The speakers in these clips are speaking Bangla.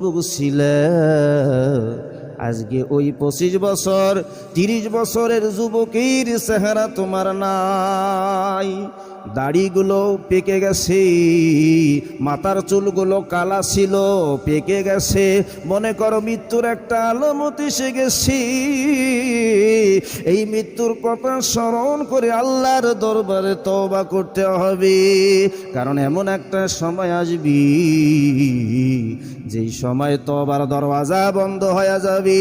ছিল আজকে ওই 25 বছর 30 বছরের যুবকের চেহারা তোমার নাই। দাড়িগুলো পেকে গেছে, মাথার চুলগুলো কালা ছিল, পেকে গেছে। মনে করো মৃত্যুর একটা আলামত এসে গেছে। এই মৃত্যুর কথা স্মরণ করে আল্লাহর দরবারে তওবা করতে হবে, কারণ এমন একটা সময় আসবে যেই সময় তওবার দরওয়াজা বন্ধ হয়ে যাবে।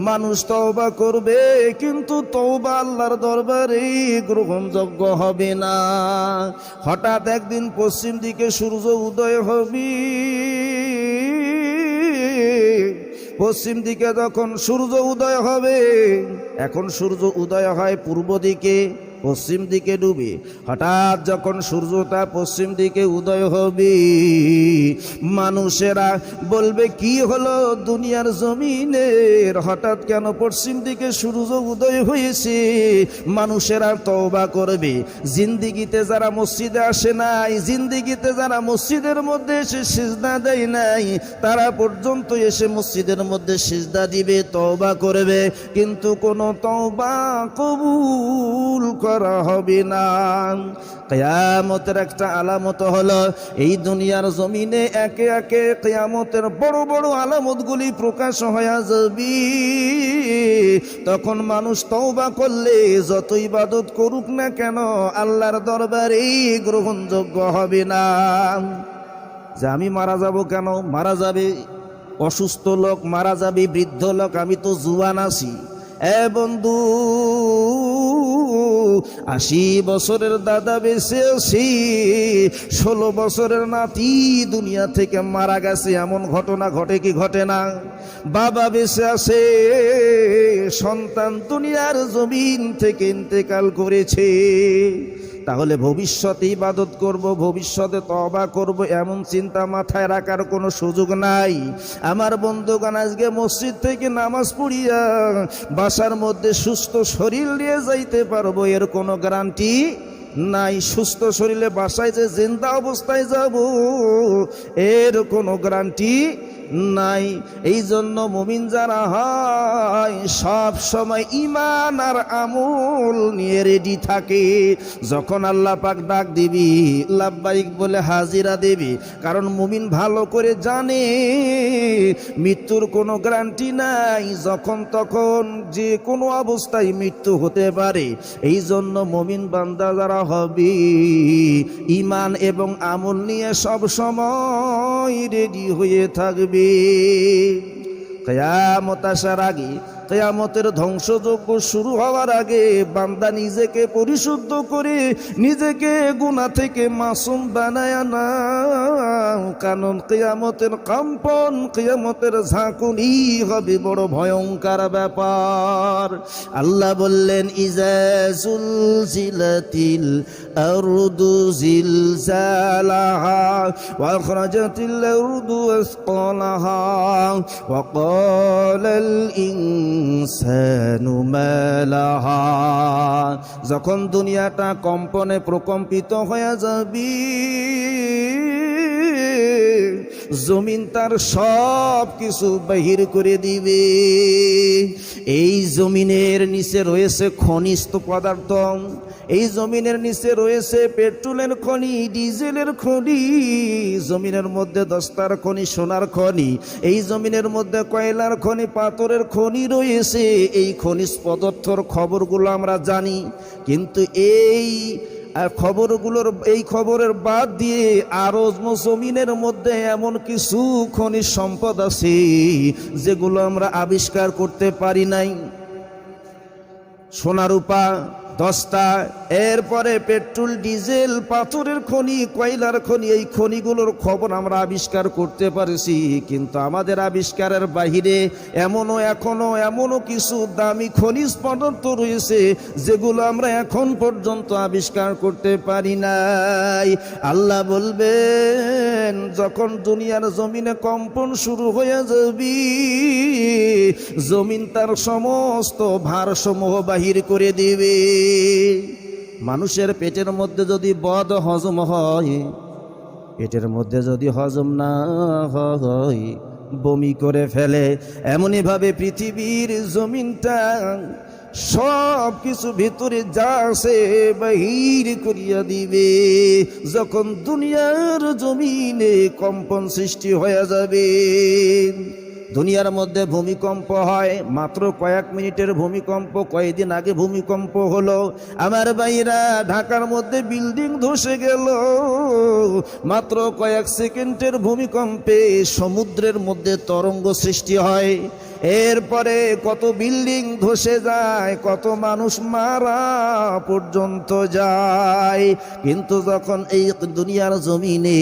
মানুষ তওবা করবে, কিন্তু তওবা আল্লাহর দরবারে গ্রহণযোগ্য হবে না। হঠাৎ একদিন পশ্চিম দিকে সূর্য উদয় হবে। পশ্চিম দিকে যখন সূর্য উদয় হবে, এখন সূর্য উদয় হয় পূর্ব দিকে, পশ্চিম দিকে ডুবে। হঠাৎ যখন সূর্যটা পশ্চিম দিকে উদয় হবে, মানুষেরা বলবে কি হলো দুনিয়ার জমিনের, হঠাৎ কেন পশ্চিম দিকে সূর্য উদয় হয়েছে? মানুষেরা তওবা করবে। জিন্দিগিতে যারা মসজিদে আসে নাই, জিন্দিগিতে যারা মসজিদের মধ্যে এসে সিজদা দেয় নাই, তারা পর্যন্ত এসে মসজিদের মধ্যে সিজদা দিবে, তওবা করবে, কিন্তু কোনো তওবা কবুল করা হবে না। কিয়ামতের একটা আলামত হলো এই দুনিয়ার জমিনে একে একে কিয়ামতের বড় বড় আলামতগুলি প্রকাশ হয়ে যাবে। তখন মানুষ তওবা করলে যত ইবাদত করুক না কেন আল্লাহর দরবারে গ্রহণযোগ্য হবে না। যে আমি মারা যাব কেন? মারা যাবে অসুস্থ লোক, মারা যাবে বৃদ্ধ লোক, আমি তো জুয়ান আছি। বন্ধু, 80 বছরের দাদা বেঁচে আছি, 16 বছরের নাতি দুনিয়া থেকে মারা গেছে, এমন ঘটনা ঘটে কি ঘটে না? বাবা বেঁচে আছে, সন্তান দুনিয়ার জমিন থেকে ইন্তেকাল করেছে। তাহলে ভবিষ্যতে ইবাদত করব, ভবিষ্যতে তওবা করব, এমন চিন্তা মাথায় রাখার কোনো সুযোগ নাই। আমার বন্ধুগণ, আজকে মসজিদ থেকে নামাজ পড়িয়া বাসার মধ্যে সুস্থ শরীর নিয়ে যাইতে পারবো, এর কোনো গ্যারান্টি নাই। সুস্থ শরীরে বাসায় যে জিন্দা অবস্থায় যাব, এর কোনো গ্যারান্টি নাই। এই জন্য মুমিন যারা হয় সব সময় ঈমান আর আমল নিয়ে রেডি থাকে। যখন আল্লাহ পাক ডাক দিবি, লাব্বাইক বলে হাজিরা দেবি, কারণ মুমিন ভালো করে জানে মৃত্যুর কোনো গ্যারান্টি নাই, যখন তখন যে কোনো অবস্থায় মৃত্যু হতে পারে। এই জন্য মুমিন বান্দা যারা হবে ঈমান এবং আমল নিয়ে সব সময় রেডি হয়ে থাকবে। কিয়ামত আসার আগে, কিয়ামতের ধ্বংসযজ্ঞ শুরু হওয়ার আগে বান্দা নিজেকে পরিশুদ্ধ করে নিজেকে গুনাহ থেকে মাসুম বানায় না, কারণ কিয়ামতের কম্পন, কিয়ামতের ঝাঁকুনি হবে বড় ভয়ঙ্কর ব্যাপার। আল্লাহ বললেন, ইজা জুলজিলাতিল আরদু জিলজালাহা ওয়া আখরাজাতিল আরদু আসকালাহা ওয়া ক্বালাল ইনসানু মা লাহা। যখন দুনিয়াটা কম্পনে প্রকম্পিত হয়ে যাবে, জমিন তার সব কিছু বাহির করে দিবে। এই জমিনের নিচে রয়েছে খনিজ পদার্থ, এই জমিনের নিচে রয়েছে পেট্রোলের খনি, ডিজেলের খনি, জমিনের মধ্যে দস্তার খনি, সোনার খনি, এই জমিনের মধ্যে কয়লার খনি, পাথরের খনি রয়েছে। এই খনিজ পদার্থর খবরগুলো আমরা জানি, কিন্তু এই খবরের বাদ দিয়ে আরো জমিনের মধ্যে এমন কিছু খনিজ সম্পদ আছে যেগুলো আমরা আবিষ্কার করতে পারি নাই। সোনা রূপা, দস্তা, এরপরে পেট্রোল, ডিজেল, পাথরের খনি, কয়লার খনি, এই খনিগুলোর খবর আমরা আবিষ্কার করতে পারছি, কিন্তু আমাদের আবিষ্কারের বাহিরে এখনো কিছু দামি খনিজ পদার্থ রয়েছে যেগুলো আমরা এখন পর্যন্ত আবিষ্কার করতে পারি নাই। আল্লাহ বলবেন, যখন দুনিয়ার জমিনে কম্পন শুরু হয়ে যাবে, জমিন তার সমস্ত ভারসমূহ বাহির করে দিবে। মানুষের পেটের মধ্যে যদি বদ হজম হয়, পেটের মধ্যে যদি হজম না হয় বমি করে ফেলে। এমনইভাবে পৃথিবীর জমিনটা সব কিছু ভিতরে যা আছে বাহির করিয়া দিবে। যখন দুনিয়ার জমিনে কম্পন সৃষ্টি হয়ে যাবে, দুনিয়ার মধ্যে ভূমিকম্প হয়, মাত্র কয়েক মিনিটের ভূমিকম্প, কয়েকদিন আগে ভূমিকম্প হলো। আমার ভাইরা, ঢাকার মধ্যে বিল্ডিং ধসে গেল, মাত্র কয়েক সেকেন্ডের ভূমিকম্পে সমুদ্রের মধ্যে তরঙ্গ সৃষ্টি হয়। এরপরে কত বিল্ডিং ধসে যায়, কত মানুষ মারা পর্যন্ত যায়। কিন্তু যখন এই দুনিয়ার জমিনে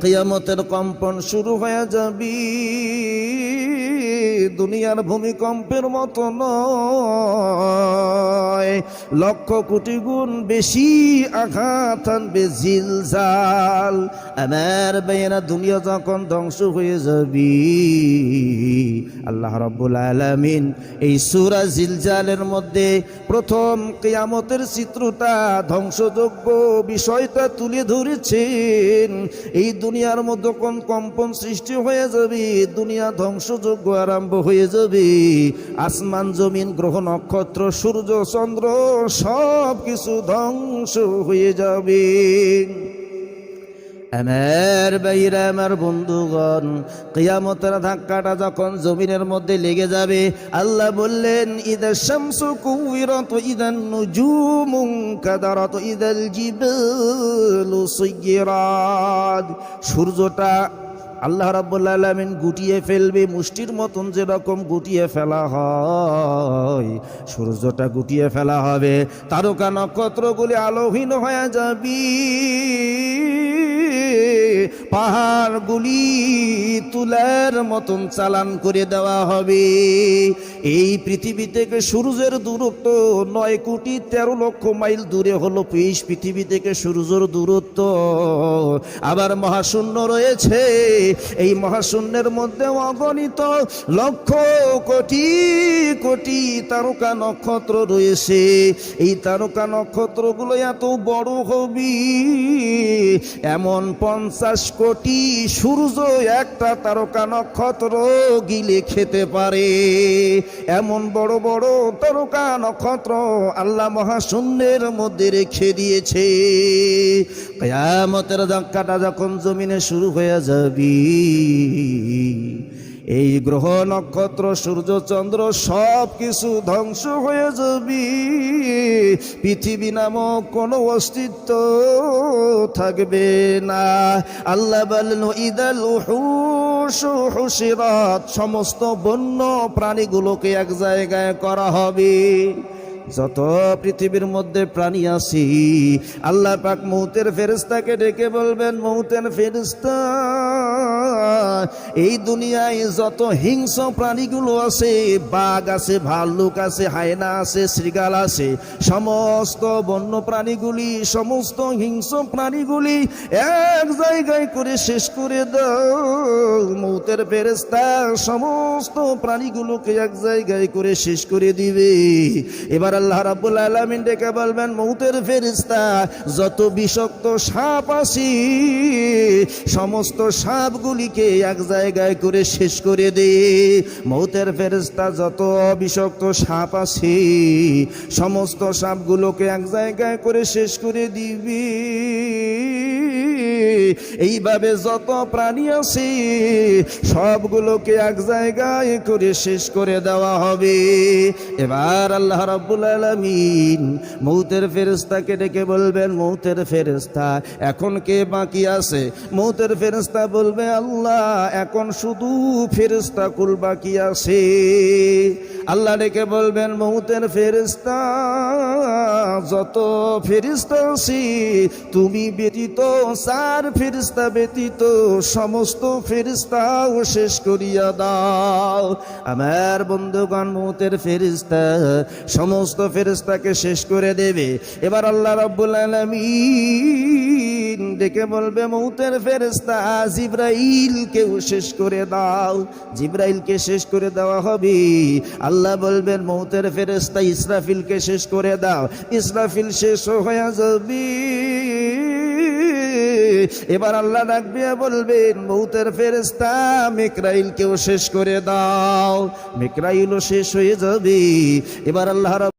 কিয়ামতের কম্পন শুরু হয়ে যাবে, দুনিয়ার ভূমিকম্পের মতো নয়, লক্ষ কোটি গুণ বেশি আঘাত আনবে জিলজাল। আমার ভাইয়েরা, দুনিয়া যখন ধ্বংস হয়ে যাবে, আল্লাহ রাব্বুল আলামিন এই সূরা জিলজালের মধ্যে প্রথম কিয়ামতের চিত্রটা, ধ্বংসযোগ্য বিষয়টা তুলে ধরেছেন। এই দুনিয়ার মধ্যে কোন কম্পন সৃষ্টি হয়ে যাবে, দুনিয়া ধ্বংসযোগ্য আরম্ভ হয়ে যাবে, আসমান জমিন গ্রহ নক্ষত্র সূর্য চন্দ্র সব কিছু ধ্বংস হয়ে যাবে। আমার ভাইরা, আমার বন্ধুগণ, কিয়ামতের ধাক্কাটা যখন জমিনের মধ্যে লেগে যাবে, আল্লাহ বললেন, ইদা শামসু কুওয়িরাত ইদান নুজুমু কাদারাত ইদাল জিবালু সুয়িরাত। সূর্যটা আল্লাহ রাব্বুল আলামিন গুটিয়ে ফেলবে, মুষ্টির মতন যেরকম গুটিয়ে ফেলা হয়, সূর্যটা গুটিয়ে ফেলা হবে। তারকা নক্ষত্রগুলি আলোহীন হয়ে যাবে, পাহাড়গুলি তুলার মতন চালান করে দেওয়া হবে। এই পৃথিবী থেকে সূর্যের দূরত্ব 9,13,00,000 মাইল দূরে হলো পৃথিবী থেকে সূর্যের দূরত্ব। আবার মহাশূন্য রয়েছে, এই মহাশূন্যের মধ্যে অগণিত লক্ষ কোটি কোটি তারকা নক্ষত্র রয়েছে। এই তারকা নক্ষত্রগুলো এত বড় হবে, এমন 50 কোটি সূর্য একটা তারকা নক্ষত্র গিলে খেতে পারে। এমন বড় বড় তারকা নক্ষত্র আল্লাহ মহাশূন্যের মধ্যে রেখে দিয়েছে। কিয়ামতের ধাক্কাটা যখন জমিনে শুরু হয়ে যাবে, এই গ্রহ নক্ষত্র সূর্য চন্দ্র সব কিছু ধ্বংস হয়ে যাবে। পৃথিবী নামক কোনো অস্তিত্ব থাকবে না। আল্লাহ বলেন, ইদাল উহুশু হুশিরাত, সমস্ত বন্য প্রাণীগুলোকে এক জায়গায় করা হবে। যত পৃথিবীর মধ্যে প্রাণী আছে, আল্লাহ পাক মউতের ফেরেশতাকে ডেকে বলবেন, মউতের ফেরেশতা, এই দুনিয়ায় যত হিংস্র প্রাণীগুলো আছে, বাঘ আছে, ভাল্লুক আছে, হায়না আছে, শৃগাল আছে, সমস্ত বন্য প্রাণীগুলি, সমস্ত হিংস্র প্রাণীগুলি এক জায়গায় করে শেষ করে দাও। মউতের ফেরেশতা সমস্ত প্রাণীগুলোকে এক জায়গায় করে শেষ করে দিবে। এবার আল্লাহ রাব্বুল আলামিন ডেকে বলবেন, মউতের ফেরেশতা, যত বিষাক্ত সাপ আছে, সমস্ত সাপগুলিকে এক জায়গায় করে শেষ করে দে। মউতের ফেরেশতা যত বিষাক্ত সাপ আছে, সমস্ত সাপগুলোকে এক জায়গায় করে শেষ করে দিবি। এইভাবে যত প্রাণী আছে সবগুলোকে এক জায়গায় করে শেষ করে দেওয়া হবে। এবার আল্লাহ রাব্বুল আলামিন মউতের ফেরেশতাকে ডেকে বলবেন, মউতের ফেরেশতা, এখন কে বাকি আছে? মউতের ফেরেশতা বলবে, আল্লাহ, এখন শুধু ফেরেশতা কুল বাকি আছে। আল্লাহ ডেকে বলবেন, মউতের ফেরেশতা, যত ফেরেশতা আছে তুমি ব্যতীত, 4 ফেরেশতা ব্যতীত সমস্ত ফেরেশতাও শেষ করিয়া দাও। আমার বন্ধুগণ, মউতের ফেরেশতা সমস্ত ফেরেশতাকে শেষ করে দেবে। এবার আল্লাহ রাব্বুল আলামিন ডেকে বলবে, মউতের ফেরেশতা জিবরাইলকেও শেষ করে দাও। জিবরাইলকে শেষ করে দেওয়া হবে। আল্লাহ বলবেন, মউতের ফেরেশতা ইসরাফিলকে শেষ করে দাও। ইসরাফিল শেষ হয়ে যাবে। এবার আল্লাহ ডাক দিয়ে বলবেন মউতের ফেরেশতা মিকরাইলকেও শেষ করে দাও। মিকরাইলও শেষ হয়ে যাবে। এবার আল্লাহ